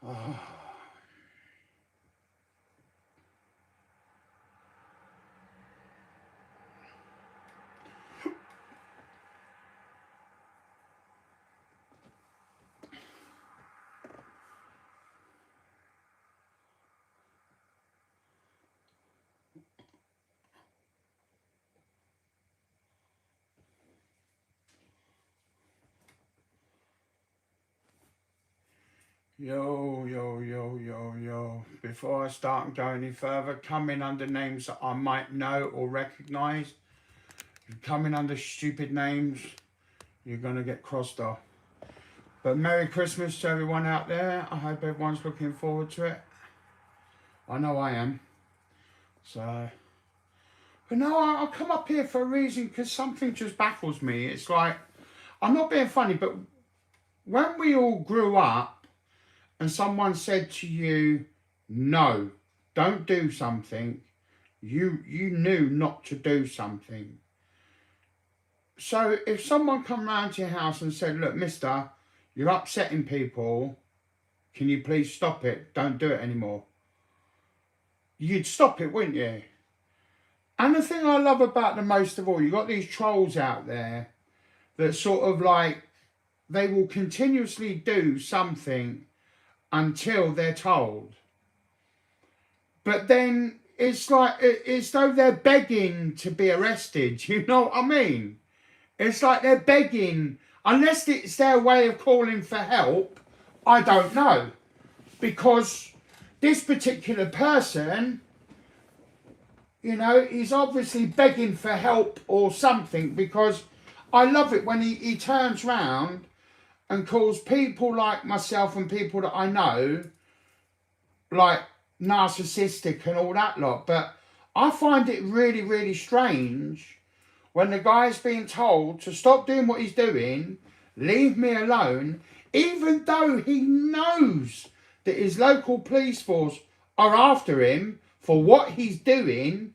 Oh. Yo, yo, yo, yo, yo. Before I start and go any further, coming under names that I might know or recognise. Coming under stupid names, you're going to get crossed off. But Merry Christmas to everyone out there. I hope everyone's looking forward to it. I know I am. So, but no, I come up here for a reason, because something just baffles me. It's like, I'm not being funny, but when we all grew up and someone said to you, no, don't do something, you knew not to do something. So if someone come round to your house and said, look, mister, you're upsetting people, can you please stop it? Don't do it anymore. You'd stop it, wouldn't you? And the thing I love about them most of all, you've got these trolls out there that sort of like, they will continuously do something until they're told. But then it's like, it's though they're begging to be arrested, you know what I mean? It's like they're begging, unless it's their way of calling for help, I don't know. Because this particular person, you know, he's obviously begging for help or something, because I love it when he turns round and calls people like myself and people that I know, like, narcissistic and all that lot. But I find it really, really strange when the guy's being told to stop doing what he's doing, leave me alone, even though he knows that his local police force are after him for what he's doing,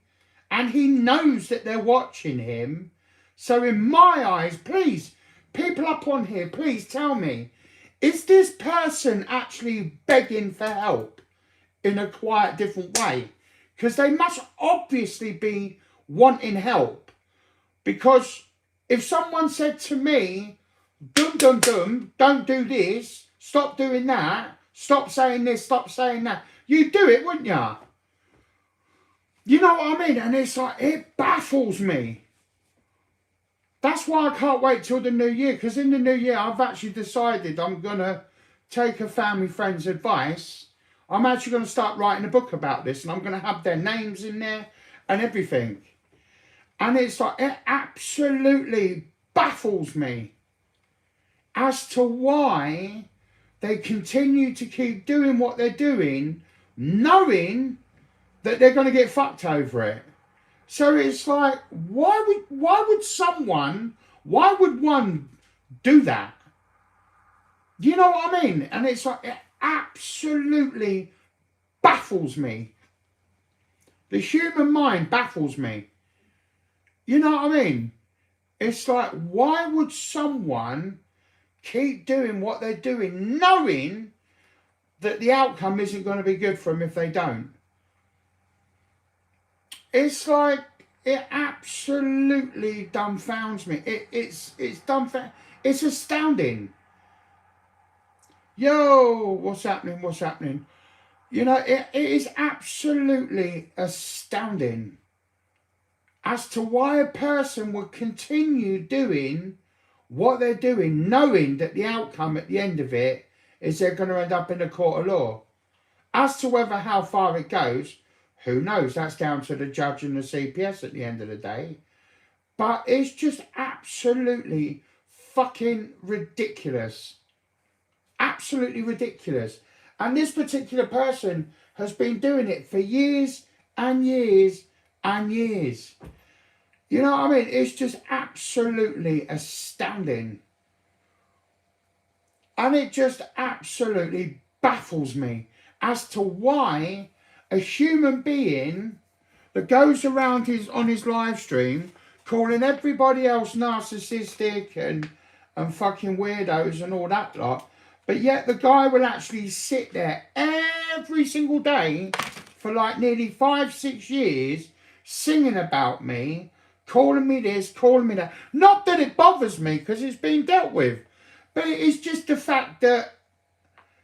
and he knows that they're watching him. So in my eyes, please, people up on here, please tell me, is this person actually begging for help in a quite different way? Because they must obviously be wanting help. Because if someone said to me, dum dum dum, don't do this, stop doing that, stop saying this, stop saying that, you'd do it, wouldn't you? You know what I mean? And it's like, it baffles me. That's why I can't wait till the new year, because in the new year I've actually decided I'm going to take a family friend's advice. I'm actually going to start writing a book about this, and I'm going to have their names in there and everything. And it's like, it absolutely baffles me as to why they continue to keep doing what they're doing, knowing that they're going to get fucked over it. So it's like, why would one do that? You know what I mean? And it's like, it absolutely baffles me. The human mind baffles me. You know what I mean? It's like, why would someone keep doing what they're doing, knowing that the outcome isn't going to be good for them if they don't? It's like, it absolutely dumbfounds me. It's dumbfounding. It's astounding. Yo, what's happening? What's happening? You know, it is absolutely astounding as to why a person would continue doing what they're doing, knowing that the outcome at the end of it is they're going to end up in a court of law. As to whether how far it goes, who knows? That's down to the judge and the CPS at the end of the day. But it's just absolutely fucking ridiculous. Absolutely ridiculous. And this particular person has been doing it for years and years and years. You know what I mean? It's just absolutely astounding. And it just absolutely baffles me as to why a human being that goes around on his live stream calling everybody else narcissistic and fucking weirdos and all that lot, But yet the guy will actually sit there every single day for like nearly 5-6 years singing about me, calling me this, calling me that. Not that it bothers me because it's been dealt with, but it's just the fact that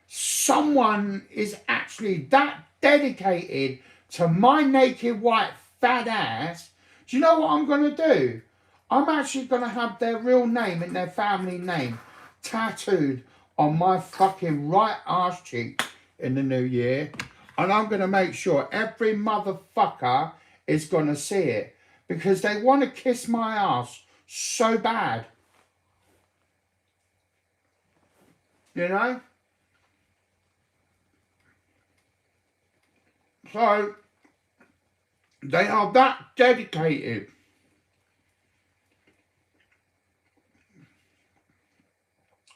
someone is actually that dedicated to my naked white fat ass. Do you know what I'm going to do? I'm actually going to have their real name and their family name tattooed on my fucking right arse cheek in the new year. And I'm going to make sure every motherfucker is going to see it. Because they want to kiss my ass so bad. You know? So, they are that dedicated.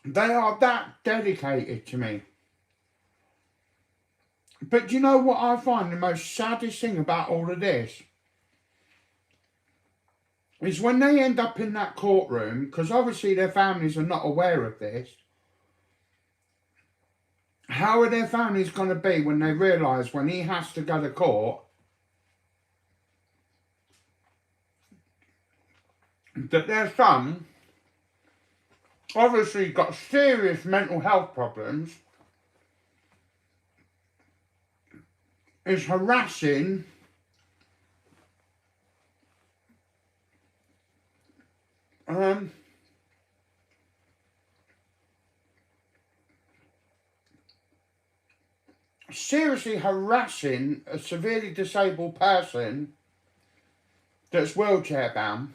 They are that dedicated to me. But do you know what I find the most saddest thing about all of this? Is when they end up in that courtroom, because obviously their families are not aware of this. How are their families going to be when they realise when he has to go to court that their son obviously got serious mental health problems, is harassing seriously harassing a severely disabled person that's wheelchair bound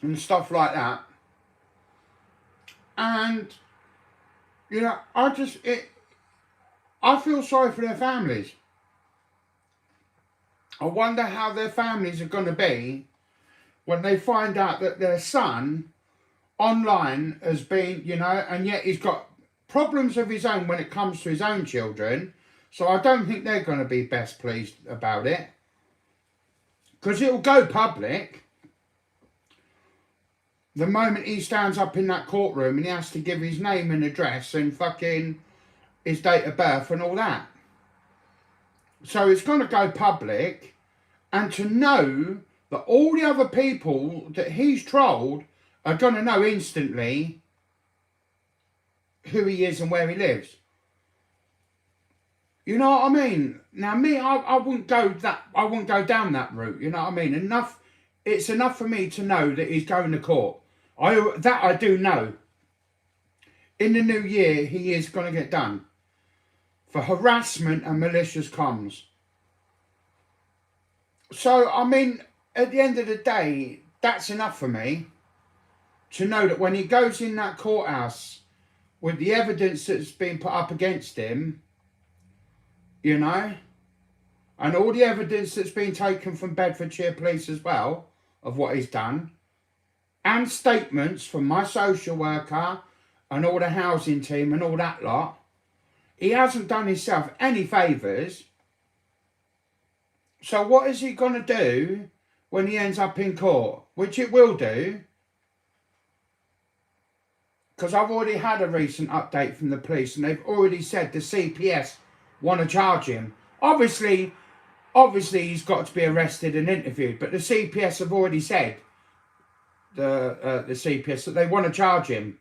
and stuff like that. And you know, I feel sorry for their families. I wonder how their families are going to be when they find out that their son online has been, you know, and yet he's got problems of his own when it comes to his own children. So I don't think they're going to be best pleased about it. Because it'll go public. The moment he stands up in that courtroom and he has to give his name and address and fucking his date of birth and all that. So it's going to go public. And to know that all the other people that he's trolled are going to know instantly who he is and where he lives. You know what I mean? Now me, I wouldn't go down that route. You know what I mean? It's enough for me to know that he's going to court. I do know. In the new year, he is going to get done for harassment and malicious comms. So I mean, at the end of the day, that's enough for me to know that when he goes in that courthouse with the evidence that's been put up against him, you know, and all the evidence that's been taken from Bedfordshire Police as well of what he's done, and statements from my social worker and all the housing team and all that lot, he hasn't done himself any favours. So what is he going to do when he ends up in court? Which it will do. Because I've already had a recent update from the police and they've already said the CPS want to charge him. Obviously he's got to be arrested and interviewed. But the CPS have already said, the CPS, that they want to charge him.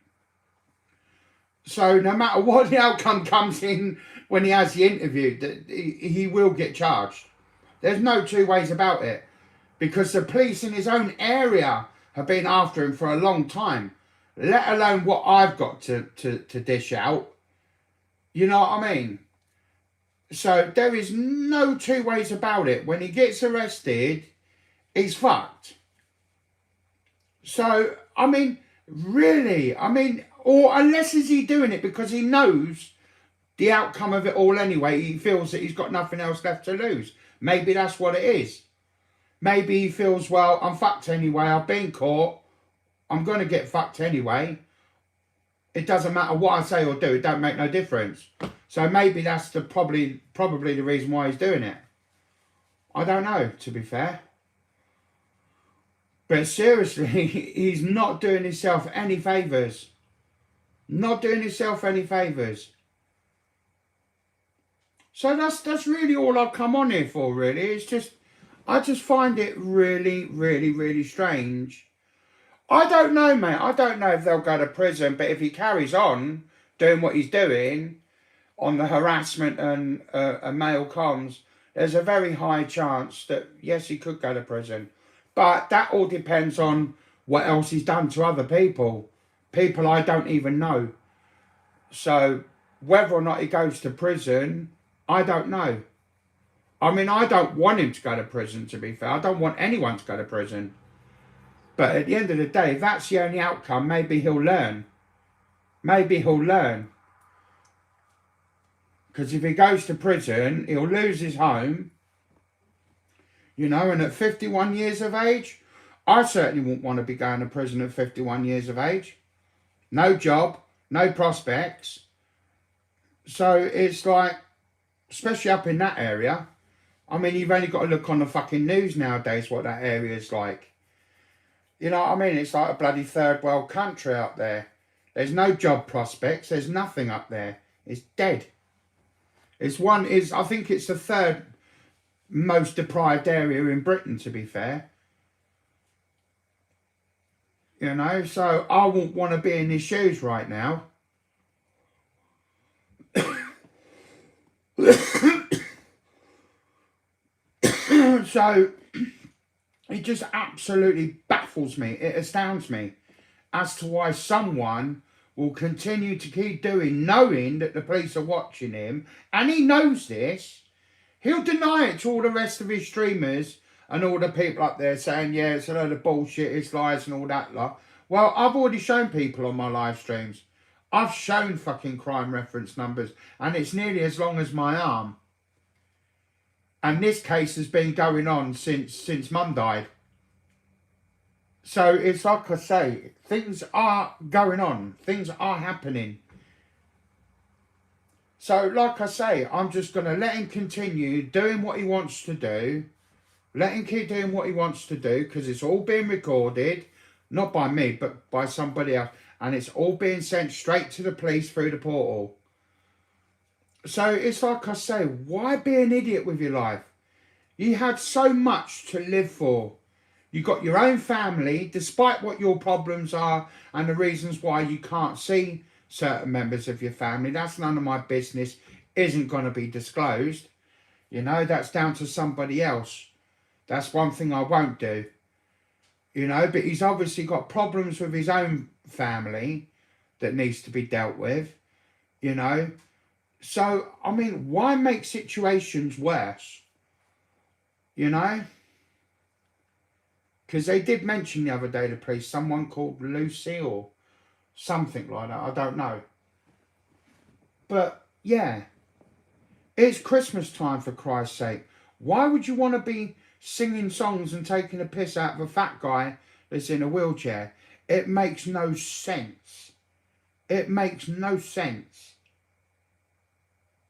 So no matter what the outcome comes in when he has the interview, he will get charged. There's no two ways about it. Because the police in his own area have been after him for a long time. Let alone what I've got to dish out. You know what I mean? So there is no two ways about it. When he gets arrested, he's fucked. So, I mean, really, or unless is he doing it because he knows the outcome of it all anyway. He feels that he's got nothing else left to lose. Maybe that's what it is. Maybe he feels, well, I'm fucked anyway. I've been caught. I'm going to get fucked anyway. It doesn't matter what I say or do. It don't make no difference. So maybe that's probably the reason why he's doing it. I don't know, to be fair. But seriously, he's not doing himself any favours. Not doing yourself any favours. So that's really all I've come on here for, really. It's just, I just find it really, really, really strange. I don't know, mate. I don't know if they'll go to prison, but if he carries on doing what he's doing on the harassment and male comms, there's a very high chance that, yes, he could go to prison. But that all depends on what else he's done to other people. People I don't even know. So whether or not he goes to prison, I don't know. I mean, I don't want him to go to prison, to be fair. I don't want anyone to go to prison. But at the end of the day, if that's the only outcome, maybe he'll learn. Maybe he'll learn. Because if he goes to prison, he'll lose his home. You know, and at 51 years of age, I certainly wouldn't want to be going to prison at 51 years of age. No job, no prospects. So it's like, especially up in that area. I mean, you've only got to look on the fucking news nowadays what that area is like. You know what I mean? It's like a bloody third world country out there. There's no job prospects. There's nothing up there. It's dead. I think it's the third most deprived area in Britain, to be fair. You know, so I wouldn't want to be in his shoes right now. So it just absolutely baffles me. It astounds me as to why someone will continue to keep doing, knowing that the police are watching him, and he knows this. He'll deny it to all the rest of his streamers and all the people up there saying, yeah, it's a load of bullshit, it's lies and all that lot. Well, I've already shown people on my live streams. I've shown fucking crime reference numbers, and it's nearly as long as my arm. And this case has been going on since Mum died. So it's like I say, things are going on. Things are happening. So like I say, I'm just going to let him continue doing what he wants to do. Let him keep doing what he wants to do, because it's all being recorded. Not by me, but by somebody else. And it's all being sent straight to the police through the portal. So it's like I say, why be an idiot with your life? You had so much to live for. You got your own family, despite what your problems are and the reasons why you can't see certain members of your family. That's none of my business. Isn't going to be disclosed. You know, that's down to somebody else. That's one thing I won't do. You know, but he's obviously got problems with his own family that needs to be dealt with. You know. So, I mean, why make situations worse? You know? Because they did mention the other day, the police, someone called Lucy or something like that. I don't know. But, yeah. It's Christmas time, for Christ's sake. Why would you want to be singing songs and taking a piss out of a fat guy that's in a wheelchair? It makes no sense. It makes no sense.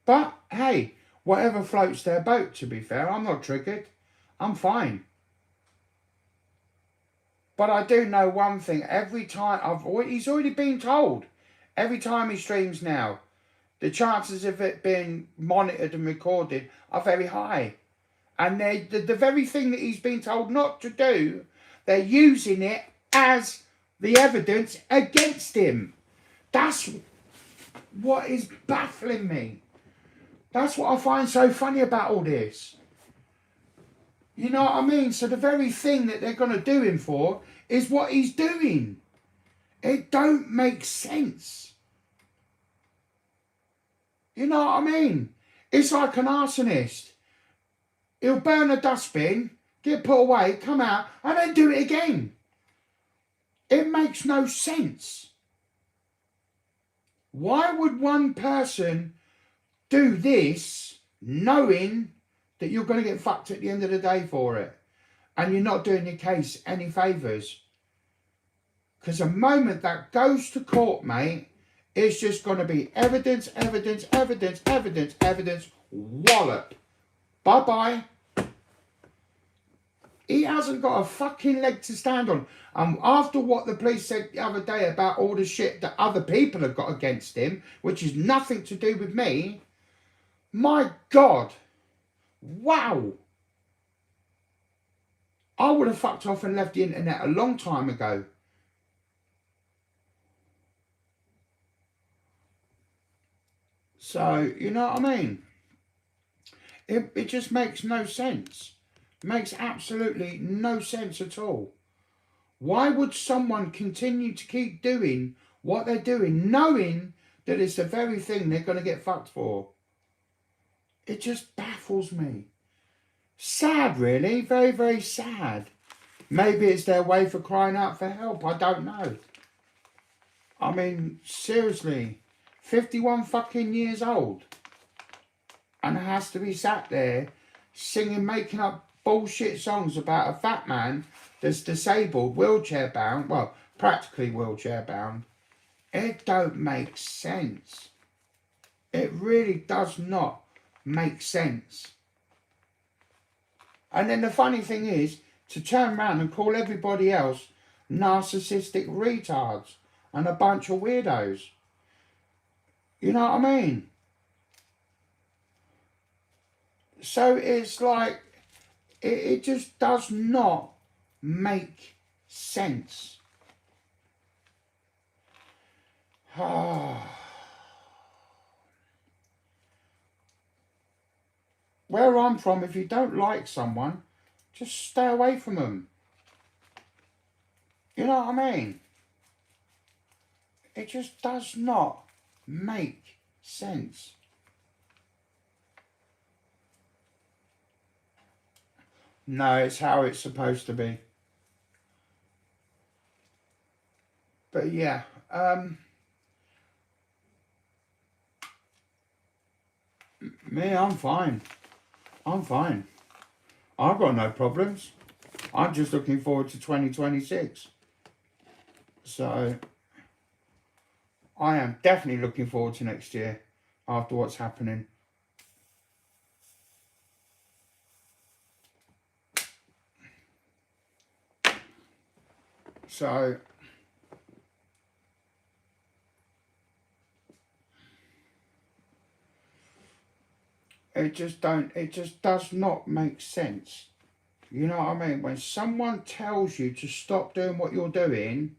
But, hey, whatever floats their boat, to be fair. I'm not triggered. I'm fine. But I do know one thing. Every time, he's already been told. Every time he streams now, the chances of it being monitored and recorded are very high. And the very thing that he's been told not to do, they're using it as the evidence against him. That's what is baffling me. That's what I find so funny about all this. You know what I mean? So the very thing that they're going to do him for is what he's doing. It don't make sense. You know what I mean? It's like an arsonist. He'll burn a dustbin, get put away, come out, and then do it again. It makes no sense. Why would one person do this knowing that you're going to get fucked at the end of the day for it, and you're not doing your case any favours? Because the moment that goes to court, mate, it's just going to be evidence, evidence, evidence, evidence, evidence, wallop. Bye-bye. He hasn't got a fucking leg to stand on. After what the police said the other day about all the shit that other people have got against him, which is nothing to do with me, my God, wow. I would have fucked off and left the internet a long time ago. So, you know what I mean? It just makes no sense. It makes absolutely no sense at all. Why would someone continue to keep doing what they're doing, knowing that it's the very thing they're going to get fucked for? It just baffles me. Sad, really. Very, very sad. Maybe it's their way for crying out for help. I don't know. I mean, seriously. 51 fucking years old. And has to be sat there singing, making up bullshit songs about a fat man that's disabled, wheelchair bound, well, practically wheelchair bound. It don't make sense. It really does not make sense. And then the funny thing is to turn around and call everybody else narcissistic retards and a bunch of weirdos. You know what I mean? So it's like, it just does not make sense. Where I'm from, if you don't like someone, just stay away from them. You know what I mean? It just does not make sense. No, it's how it's supposed to be. But yeah, me, I'm fine. I'm fine. I've got no problems. I'm just looking forward to 2026. So, I am definitely looking forward to next year after what's happening. So, it just does not make sense. You know what I mean? When someone tells you to stop doing what you're doing,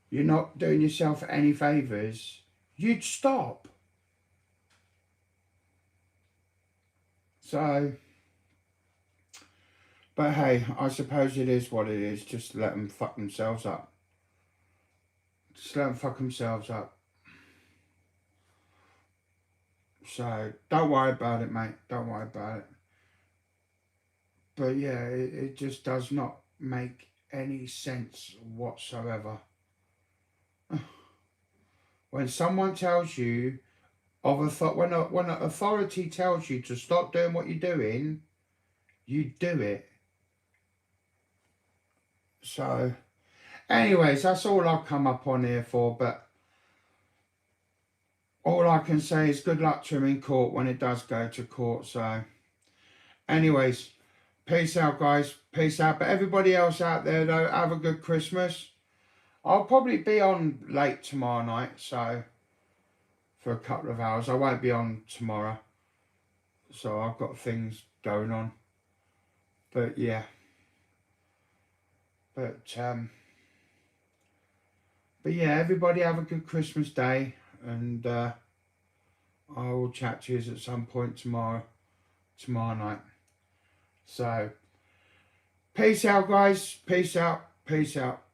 you're not doing yourself any favours, you'd stop. So, but hey, I suppose it is what it is. Just let them fuck themselves up. Just let them fuck themselves up. So, don't worry about it, mate. Don't worry about it. But yeah, it just does not make any sense whatsoever. When someone tells you, when an authority tells you to stop doing what you're doing, you do it. So, anyways, that's all I've come up on here for, but all I can say is good luck to him in court when it does go to court. So, anyways, peace out, guys. Peace out. But everybody else out there, though, have a good Christmas. I'll probably be on late tomorrow night, so for a couple of hours. I won't be on tomorrow, so I've got things going on. But yeah. But yeah, everybody have a good Christmas day, and I will chat to you at some point tomorrow night. So, peace out, guys. Peace out. Peace out.